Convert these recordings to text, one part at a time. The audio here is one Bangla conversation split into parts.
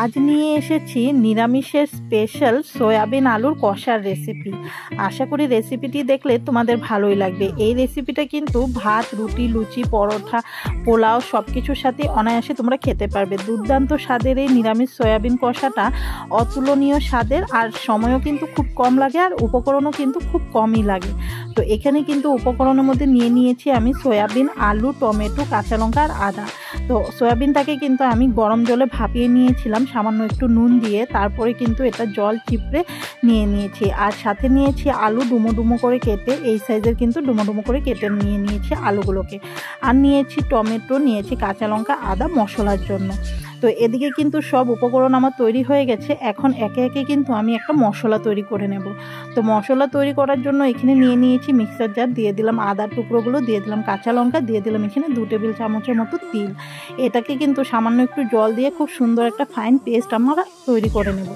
আজ নিয়ে এসেছি নিরামিষের স্পেশাল সয়াবিন আলুর কষার রেসিপি। আশা করি রেসিপিটি দেখলে তোমাদের ভালোই লাগবে। এই রেসিপিটা কিন্তু ভাত, রুটি, লুচি, পরোটা, পোলাও সব কিছুর সাথে অনায়াসে তোমরা খেতে পারবে। দুর্দান্ত স্বাদের এই নিরামিষ সয়াবিন কষাটা অতুলনীয় স্বাদের, আর সময়ও কিন্তু খুব কম লাগে, আর উপকরণও কিন্তু খুব কমই লাগে। তো এখানে কিন্তু উপকরণের মধ্যে নিয়ে নিয়েছি আমি সয়াবিন, আলু, টমেটো, কাঁচা লঙ্কা আর আদা। তো সয়াবিনটাকে কিন্তু আমি গরম জলে ভাপিয়ে নিয়েছিলাম সামান্য একটু নুন দিয়ে, তারপরে কিন্তু এটা জল চিপড়ে নিয়ে নিয়েছি। আর সাথে নিয়েছি আলু ডুমো ডুমো করে কেটে, এই সাইজের কিন্তু ডুমো ডুমো করে কেটে নিয়ে নিয়েছি আলুগুলোকে। আর নিয়েছি টমেটো, নিয়েছি কাঁচা লঙ্কা, আদা মশলার জন্য। তো এদিকে কিন্তু সব উপকরণ আমার তৈরি হয়ে গেছে। এখন একে একে কিন্তু আমি একটা মশলা তৈরি করে নেব। তো মশলা তৈরি করার জন্য এখানে নিয়ে নিয়েছি মিক্সার জার, দিয়ে দিলাম আদার টুকরোগুলো, দিয়ে দিলাম কাঁচা লঙ্কা, দিয়ে দিলাম এখানে 2 টেবিল চামচের মতো তিল। এটাকে কিন্তু সামান্য একটু জল দিয়ে খুব সুন্দর একটা ফাইন পেস্ট আমরা তৈরি করে নেব।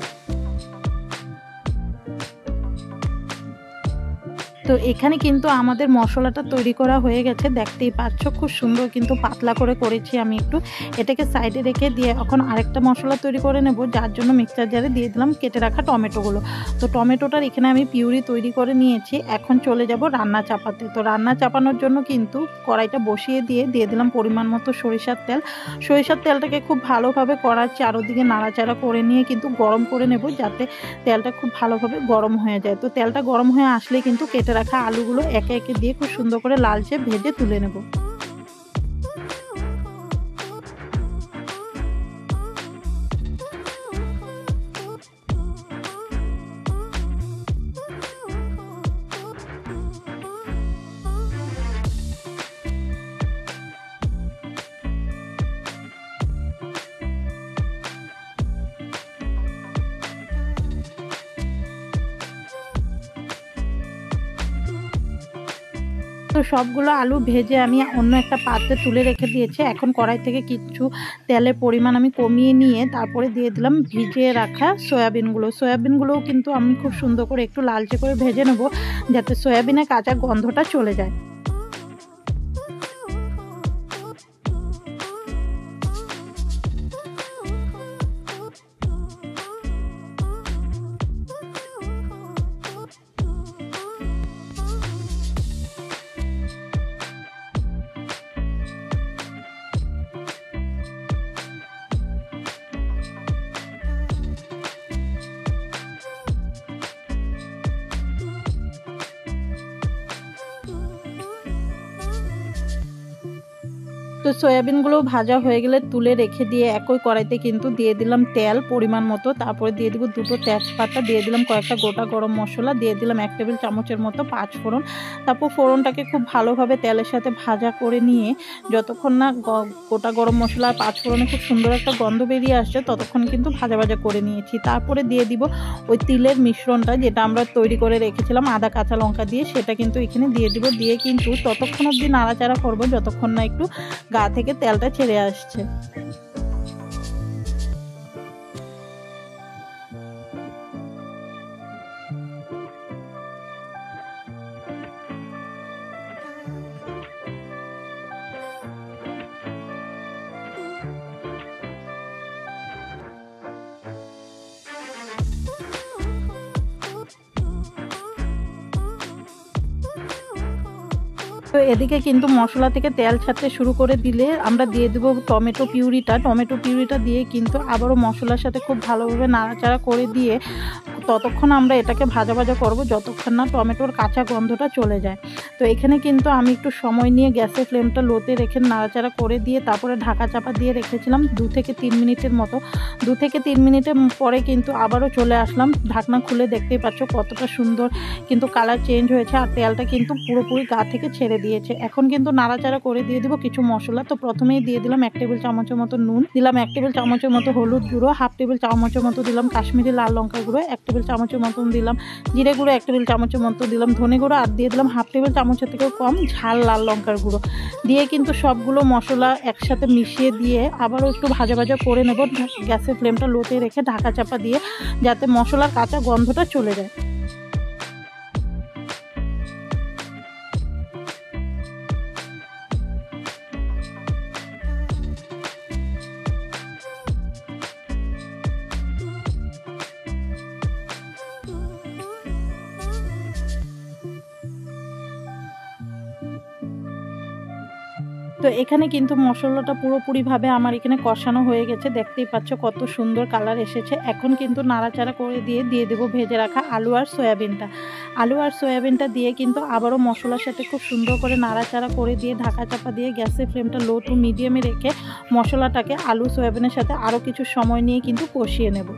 তো এখানে কিন্তু আমাদের মশলাটা তৈরি করা হয়ে গেছে, দেখতেই পাচ্ছ খুব সুন্দর কিন্তু পাতলা করে করেছি আমি। একটু এটাকে সাইডে রেখে দিয়ে এখন আরেকটা মশলা তৈরি করে নেব, যার জন্য মিক্সচার জারে দিয়ে দিলাম কেটে রাখা টমেটোগুলো। তো টমেটোটার এখানে আমি পিউরি তৈরি করে নিয়েছি। এখন চলে যাব রান্না চাপাতে। তো রান্না চাপানোর জন্য কিন্তু কড়াইটা বসিয়ে দিয়ে দিলাম পরিমাণ মতো সরিষার তেল। সরিষার তেলটাকে খুব ভালোভাবে কড়ার চারোদিকে নাড়াচাড়া করে নিয়ে কিন্তু গরম করে নেব, যাতে তেলটা খুব ভালোভাবে গরম হয়ে যায়। তো তেলটা গরম হয়ে আসলে কিন্তু কেটে রাখা আলুগুলো একে একে দিয়ে খুব সুন্দর করে লালচে ভেজে তুলে নেব। তো সবগুলো আলু ভেজে আমি অন্য একটা পাত্রে তুলে রেখে দিয়েছি। এখন কড়াই থেকে কিছু তেলের পরিমাণ আমি কমিয়ে নিয়ে তারপরে দিয়ে দিলাম ভিজিয়ে রাখা সয়াবিনগুলোও কিন্তু আমি খুব সুন্দর করে একটু লালচে করে ভেজে নেব, যাতে সয়াবিনের কাঁচা গন্ধটা চলে যায়। তো সয়াবিনগুলো ভাজা হয়ে গেলে তুলে রেখে দিয়ে একই কড়াইতে কিন্তু দিয়ে দিলাম তেল পরিমাণ মতো, তারপরে দিয়ে দিব 2টো তেজপাতা, দিয়ে দিলাম কয়েকটা গোটা গরম মশলা, দিয়ে দিলাম 1 টেবিল চামচের মতো 5 ফোড়ন। তারপর ফোড়নটাকে খুব ভালোভাবে তেলের সাথে ভাজা করে নিয়ে যতক্ষণ না গোটা গরম মশলা আর 5 ফোড়নে খুব সুন্দর একটা গন্ধ বেরিয়ে আসছে, ততক্ষণ কিন্তু ভাজা ভাজা করে নিয়েছি। তারপরে দিয়ে দিব ওই তিলের মিশ্রণটা, যেটা আমরা তৈরি করে রেখেছিলাম আদা কাঁচা লঙ্কা দিয়ে, সেটা কিন্তু এখানে দিয়ে দিব। দিয়ে কিন্তু ততক্ষণ অবধি নাড়াচাড়া করবো যতক্ষণ না একটু গা থেকে তেলটা ছেড়ে আসছে। তো এদিকে কিন্তু মশলা থেকে তেল ছাড়তে শুরু করে দিলে আমরা দিয়ে দেবো টমেটো পিউরিটা দিয়ে কিন্তু আবারও মশলার সাথে খুব ভালোভাবে নাড়াচাড়া করে দিয়ে ততক্ষণ আমরা এটাকে ভাজা ভাজা করবো যতক্ষণ না টমেটোর কাঁচা গন্ধটা চলে যায়। তো এখানে কিন্তু আমি একটু সময় নিয়ে গ্যাসের ফ্লেমটা লোতে রেখে নাড়াচাড়া করে দিয়ে তারপরে ঢাকা চাপা দিয়ে রেখেছিলাম 2 থেকে 3 মিনিটের মতো। 2 থেকে 3 মিনিটের পরে কিন্তু আবারও চলে আসলাম, ঢাকনা খুলে দেখতেই পাচ্ছ কতটা সুন্দর কিন্তু কালার চেঞ্জ হয়েছে, আর তেলটা কিন্তু পুরোপুরি গা থেকে ছেড়ে দিয়েছে। এখন কিন্তু নাড়াচাড়া করে দিয়ে দিব কিছু মশলা। তো প্রথমেই দিয়ে দিলাম 1 টেবিল চামচের মতো নুন, দিলাম 1 টেবিল চামচের মতো হলুদ গুঁড়ো, 1/2 টেবিল চামচের মতো দিলাম কাশ্মীরি লাল লঙ্কা গুঁড়ো, 1 টেবিল চামচের মতন দিলাম জিরে গুঁড়ো, 1 টেবিল চামচের মতো দিলাম ধনে গুঁড়ো, আর দিয়ে দিলাম 1/2 টেবিল চামচের থেকেও কম ঝাল লাল লঙ্কার গুঁড়ো। দিয়ে কিন্তু সবগুলো মশলা একসাথে মিশিয়ে দিয়ে আবারও একটু ভাজা ভাজা করে নেব, গ্যাসের ফ্লেমটা লোতে রেখে ঢাকা চাপা দিয়ে, যাতে মশলার কাঁচা গন্ধটা চলে যায়। তো এখানে কিন্তু মশলাটা পুরোপুরিভাবে আমার এখানে কষানো হয়ে গেছে, দেখতেই পাচ্ছ কত সুন্দর কালার এসেছে। এখন কিন্তু নাড়াচাড়া করে দিয়ে দেবো ভেজে রাখা আলু আর সয়াবিনটা। আলু আর সয়াবিনটা দিয়ে কিন্তু আবারও মশলার সাথে খুব সুন্দর করে নাড়াচাড়া করে দিয়ে ঢাকা চাপা দিয়ে গ্যাসের ফ্লেমটা লো টু মিডিয়ামে রেখে মশলাটাকে আলু সয়াবিনের সাথে আরও কিছু সময় নিয়ে কিন্তু কষিয়ে নেব।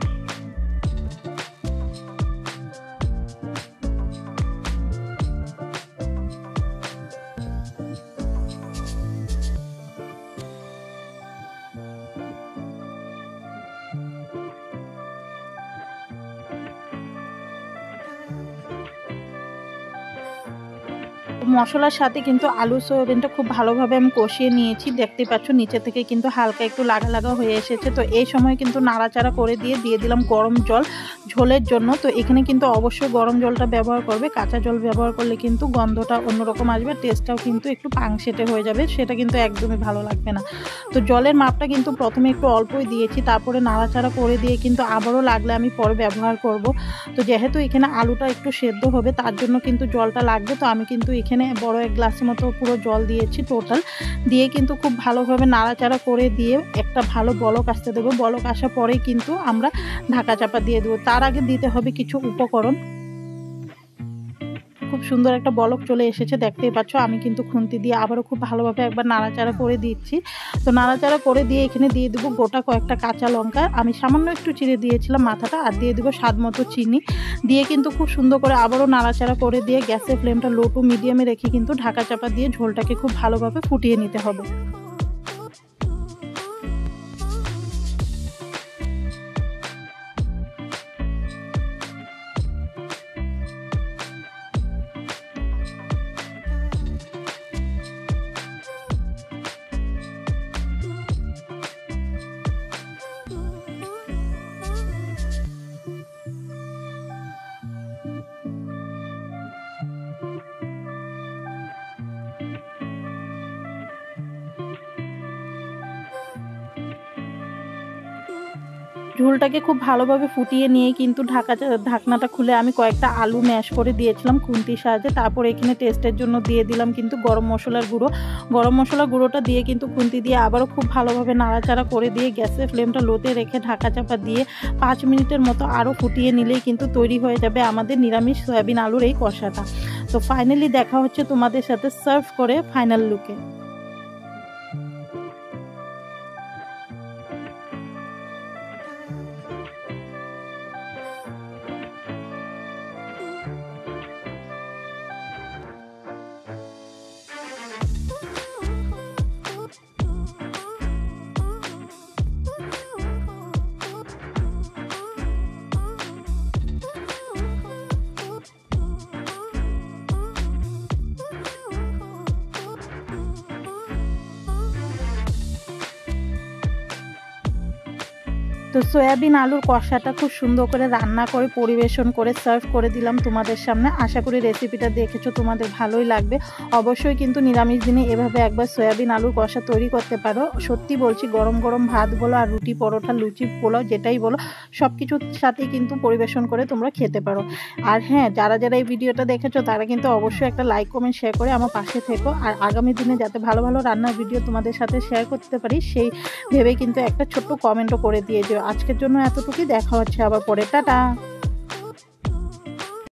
মশলার সাথে কিন্তু আলু সয়াবিনটা খুব ভালোভাবে আমি কষিয়ে নিয়েছি, দেখতে পাচ্ছ নিচে থেকে কিন্তু হালকা একটু লাগা লাগা হয়ে এসেছে। তো এই সময় কিন্তু নাড়াচাড়া করে দিয়ে দিলাম গরম জল ঝোলের জন্য। তো এখানে কিন্তু অবশ্যই গরম জলটা ব্যবহার করবে, কাঁচা জল ব্যবহার করলে কিন্তু গন্ধটা অন্যরকম আসবে, টেস্টটাও কিন্তু একটু পাংশেটে হয়ে যাবে, সেটা কিন্তু একদমই ভালো লাগবে না। তো জলের মাপটা কিন্তু প্রথমে একটু অল্পই দিয়েছি, তারপরে নাড়াচাড়া করে দিয়ে কিন্তু আবারও লাগলে আমি পরে ব্যবহার করব। তো যেহেতু এখানে আলুটা একটু সেদ্ধ হবে তার জন্য কিন্তু জলটা লাগবে। তো আমি কিন্তু এখানে বড় এক গ্লাসের মতো পুরো জল দিয়েছি টোটাল, দিয়ে কিন্তু খুব ভালোভাবে নাড়াচাড়া করে দিয়ে একটা ভালো বলক আসতে দেবো। বলক আসার পরেই কিন্তু আমরা ঢাকা চাপা দিয়ে দেবো। তার আগে দিতে হবে কিছু উপকরণ। খুব সুন্দর একটা বলক চলে এসেছে, দেখতেই পাচ্ছ। আমি কিন্তু খুন্তি দিয়ে আবারও খুব ভালোভাবে একবার নাড়াচাড়া করে দিচ্ছি। তো নাড়াচাড়া করে দিয়ে এখানে দিয়ে দেবো গোটা কয়েকটা কাঁচা লঙ্কা, আমি সামান্য একটু চিড়ে দিয়েছিলাম মাথাটা, আর দিয়ে দেবো স্বাদ মতো চিনি। দিয়ে কিন্তু খুব সুন্দর করে আবারও নাড়াচাড়া করে দিয়ে গ্যাসের ফ্লেমটা লো টু মিডিয়ামে রেখে কিন্তু ঢাকা চাপা দিয়ে ঝোলটাকে খুব ভালোভাবে ফুটিয়ে নিতে হবে। ঝোলটাকে খুব ভালোভাবে ফুটিয়ে নিয়ে কিন্তু ঢাকনাটা খুলে আমি কয়েকটা আলু ম্যাশ করে দিয়েছিলাম খুন্তির সাহায্যে। তারপর এখানে টেস্টের জন্য দিয়ে দিলাম কিন্তু গরম মশলার গুঁড়ো। গরম মশলার গুঁড়োটা দিয়ে কিন্তু খুন্তি দিয়ে আবারও খুব ভালোভাবে নাড়াচাড়া করে দিয়ে গ্যাসের ফ্লেমটা লোতে রেখে ঢাকা চাপা দিয়ে 5 মিনিটের মতো আরও ফুটিয়ে নিলেই কিন্তু তৈরি হয়ে যাবে আমাদের নিরামিষ সয়াবিন আলুর এই কষাটা। তো ফাইনালি দেখা হচ্ছে তোমাদের সাথে সার্ভ করে ফাইনাল লুকে। তো সয়াবিন আলুর কষাটা খুব সুন্দর করে রান্না করে পরিবেশন করে সার্ভ করে দিলাম তোমাদের সামনে। আশা করি রেসিপিটা দেখেছো তোমাদের ভালোই লাগবে। অবশ্যই কিন্তু নিরামিষ দিনে এভাবে একবার সয়াবিন আলুর কষা তৈরি করতে পারো। সত্যি বলছি, গরম গরম ভাত বলো আর রুটি পরোটা লুচি পোলাও যেটাই বলো সব কিছুর সাথেই কিন্তু পরিবেশন করে তোমরা খেতে পারো। আর হ্যাঁ, যারা যারা এই ভিডিওটা দেখেছো তারা কিন্তু অবশ্যই একটা লাইক কমেন্ট শেয়ার করে আমার পাশে থেকো। আর আগামী দিনে যাতে ভালো ভালো রান্নার ভিডিও তোমাদের সাথে শেয়ার করতে পারি সেই ভেবে কিন্তু একটা ছোট্ট কমেন্টও করে দিয়ে যেও। আজকের জন্য এতটুকুই, দেখা হচ্ছে আবার পরে, টাটা।